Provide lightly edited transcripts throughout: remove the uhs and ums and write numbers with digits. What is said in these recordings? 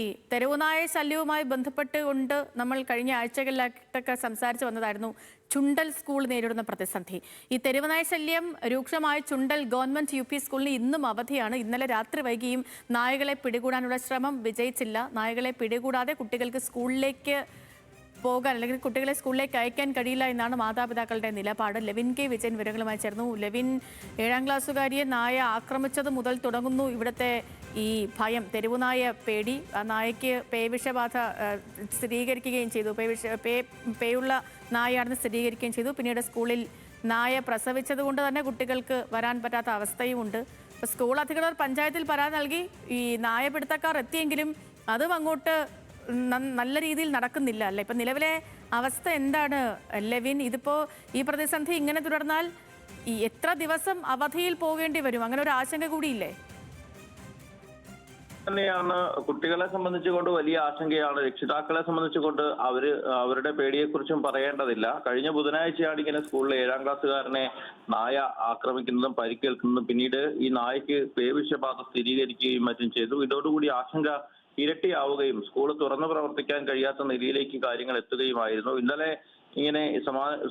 ഈ തെരുവുനായ ശല്യവുമായി ബന്ധപ്പെട്ടുകൊണ്ട് നമ്മൾ കഴിഞ്ഞ ആഴ്ചകളിലൊക്കെ സംസാരിച്ചു വന്നതായിരുന്നു ചുണ്ടൽ സ്കൂൾ നേരിടുന്ന പ്രതിസന്ധി. ഈ തെരുവുനായ ശല്യം രൂക്ഷമായ ചുണ്ടൽ ഗവൺമെന്റ് യു പി സ്കൂളിന് ഇന്നും അവധിയാണ്. ഇന്നലെ രാത്രി വൈകിയും നായകളെ പിടികൂടാനുള്ള ശ്രമം വിജയിച്ചില്ല. നായകളെ പിടികൂടാതെ കുട്ടികൾക്ക് സ്കൂളിലേക്ക് പോകാൻ അല്ലെങ്കിൽ കുട്ടികളെ സ്കൂളിലേക്ക് അയക്കാൻ കഴിയില്ല എന്നാണ് മാതാപിതാക്കളുടെ നിലപാട്. ലെവിൻ കെ വിജയൻ വിവരങ്ങളുമായി ചേർന്നു. ലെവിൻ, 7ാം ക്ലാസ്സുകാരിയെ നായ ആക്രമിച്ചത് മുതൽ തുടങ്ങുന്നു ഇവിടുത്തെ ഈ ഭയം, തെരുവുനായ പേടി. ആ നായയ്ക്ക് പേവിഷബാധ സ്ഥിരീകരിക്കുകയും ചെയ്തു. പേയുള്ള നായയാണെന്ന് സ്ഥിരീകരിക്കുകയും ചെയ്തു. പിന്നീട് സ്കൂളിൽ നായ പ്രസവിച്ചത് കൊണ്ട് തന്നെ കുട്ടികൾക്ക് വരാൻ പറ്റാത്ത അവസ്ഥയുമുണ്ട്. സ്കൂൾ അധികൃതർ പഞ്ചായത്തിൽ പരാതി നൽകി. ഈ നായപിടുത്തക്കാർ എത്തിയെങ്കിലും അതും അങ്ങോട്ട് നല്ല രീതിയിൽ നടക്കുന്നില്ല അല്ലേ? ഇപ്പൊ നിലവിലെ അവസ്ഥ എന്താണ് ലെവിൻ? ഇതിപ്പോ ഈ പ്രതിസന്ധി ഇങ്ങനെ തുടർന്നാൽ ഈ എത്ര ദിവസം അവധിയിൽ പോകേണ്ടി വരും? അങ്ങനെ ഒരു ആശങ്ക കൂടിയില്ലേ? തന്നെയാണ് കുട്ടികളെ സംബന്ധിച്ചുകൊണ്ട് വലിയ ആശങ്കയാണ്. രക്ഷിതാക്കളെ സംബന്ധിച്ചുകൊണ്ട് അവരുടെ പേടിയെക്കുറിച്ചും പറയേണ്ടതില്ല. കഴിഞ്ഞ ബുധനാഴ്ചയാണ് ഇങ്ങനെ സ്കൂളിലെ 7ാം ക്ലാസ്സുകാരനെ നായ ആക്രമിക്കുന്നതും പരിക്കേൽക്കുന്നതും പിന്നീട് ഈ നായയ്ക്ക് പേവിഷബാധ സ്ഥിരീകരിക്കുകയും മറ്റും ചെയ്തു. ഇതോടുകൂടി ആശങ്ക ഇരട്ടിയാവുകയും സ്കൂൾ തുറന്നു പ്രവർത്തിക്കാൻ കഴിയാത്ത നിലയിലേക്ക് കാര്യങ്ങൾ എത്തുകയുമായിരുന്നു. ഇന്നലെ ഇങ്ങനെ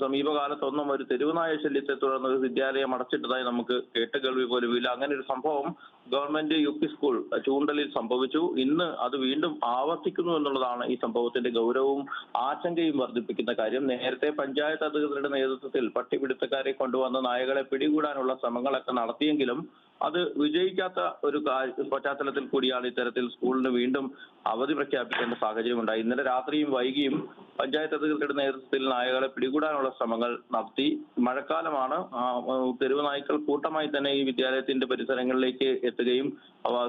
സമീപകാലത്തൊന്നും ഒരു തെരുവുനായ ശല്യത്തെ തുടർന്ന് ഒരു വിദ്യാലയം അടച്ചിട്ടതായി നമുക്ക് കേട്ടുകേൾവി പോലുമില്ല. അങ്ങനെ ഒരു സംഭവം ഗവൺമെന്റ് യു പി സ്കൂൾ ചൂണ്ടലിൽ സംഭവിച്ചു. ഇന്ന് അത് വീണ്ടും ആവർത്തിക്കുന്നു എന്നുള്ളതാണ് ഈ സംഭവത്തിന്റെ ഗൗരവവും ആശങ്കയും വർദ്ധിപ്പിക്കുന്ന കാര്യം. നേരത്തെ പഞ്ചായത്ത് അധികൃതരുടെ നേതൃത്വത്തിൽ പട്ടിപിടുത്തക്കാരെ കൊണ്ടുവന്ന് നായകളെ പിടികൂടാനുള്ള ശ്രമങ്ങളൊക്കെ നടത്തിയെങ്കിലും അത് വിജയിക്കാത്ത ഒരു പശ്ചാത്തലത്തിൽ കൂടിയാണ് ഇത്തരത്തിൽ സ്കൂളിന് വീണ്ടും അവധി പ്രഖ്യാപിക്കേണ്ട സാഹചര്യം ഉണ്ടായി. ഇന്നലെ രാത്രിയും വൈകിയും പഞ്ചായത്ത് അധികൃതരുടെ നേതൃത്വത്തിൽ നായകളെ പിടികൂടാനുള്ള ശ്രമങ്ങൾ നടത്തി. മഴക്കാലമാണ്. തെരുവ് നായ്ക്കൾ കൂട്ടമായി തന്നെ ഈ വിദ്യാലയത്തിന്റെ പരിസരങ്ങളിലേക്ക് എത്തുകയും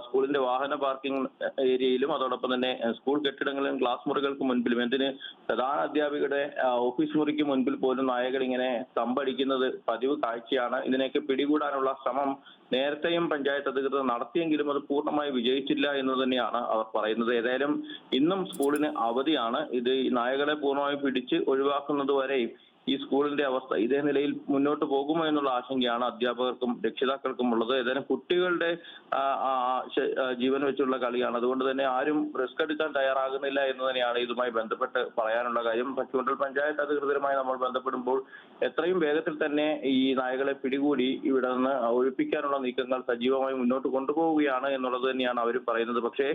സ്കൂളിന്റെ വാഹന പാർക്കിംഗ് ഏരിയയിലും അതോടൊപ്പം തന്നെ സ്കൂൾ കെട്ടിടങ്ങളിലും ക്ലാസ് മുറികൾക്ക് മുൻപിലും എന്തിന് പ്രധാന അധ്യാപികയുടെ ഓഫീസ് മുറിക്ക് മുൻപിൽ പോലും നായകൾ ഇങ്ങനെ തമ്പടിക്കുന്നത് പതിവ് കാഴ്ചയാണ്. ഇതിനെയൊക്കെ പിടികൂടാനുള്ള ശ്രമം നേരത്തെയും പഞ്ചായത്ത് അധികൃതർ നടത്തിയെങ്കിലും അത് പൂർണ്ണമായി വിജയിച്ചില്ല എന്ന് തന്നെയാണ് അവർ പറയുന്നത്. ഏതായാലും ഇന്നും സ്കൂളിന് അവധിയാണ്. ഇത് ഈ നായകളെ പൂർണ്ണമായും പിടിച്ച് ഒഴിവാക്കുന്നത് വരെ ഈ സ്കൂളിന്റെ അവസ്ഥ ഇതേ നിലയിൽ മുന്നോട്ട് പോകുമോ എന്നുള്ള ആശങ്കയാണ് അധ്യാപകർക്കും രക്ഷിതാക്കൾക്കും ഉള്ളത്. ഏതായാലും കുട്ടികളുടെ ജീവൻ വെച്ചുള്ള കളിയാണ്. അതുകൊണ്ട് തന്നെ ആരും റിസ്ക് എടുക്കാൻ തയ്യാറാകുന്നില്ല എന്ന് തന്നെയാണ് ഇതുമായി ബന്ധപ്പെട്ട് പറയാനുള്ള കാര്യം. ചൂണ്ടൽ പഞ്ചായത്ത് അധികൃതരുമായി നമ്മൾ ബന്ധപ്പെടുമ്പോൾ എത്രയും വേഗത്തിൽ തന്നെ ഈ നായകളെ പിടികൂടി ഇവിടെ നിന്ന് ഒഴിപ്പിക്കാനുള്ള നീക്കങ്ങൾ സജീവമായി മുന്നോട്ട് കൊണ്ടുപോവുകയാണ് എന്നുള്ളത് തന്നെയാണ് അവർ പറയുന്നത്. പക്ഷേ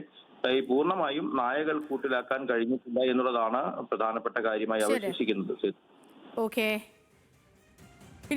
ഈ പൂർണ്ണമായും നായകൾ കൂട്ടിലാക്കാൻ കഴിഞ്ഞിട്ടില്ല എന്നുള്ളതാണ് പ്രധാനപ്പെട്ട കാര്യമായി അവശേഷിക്കുന്നത്. ഓക്കെ.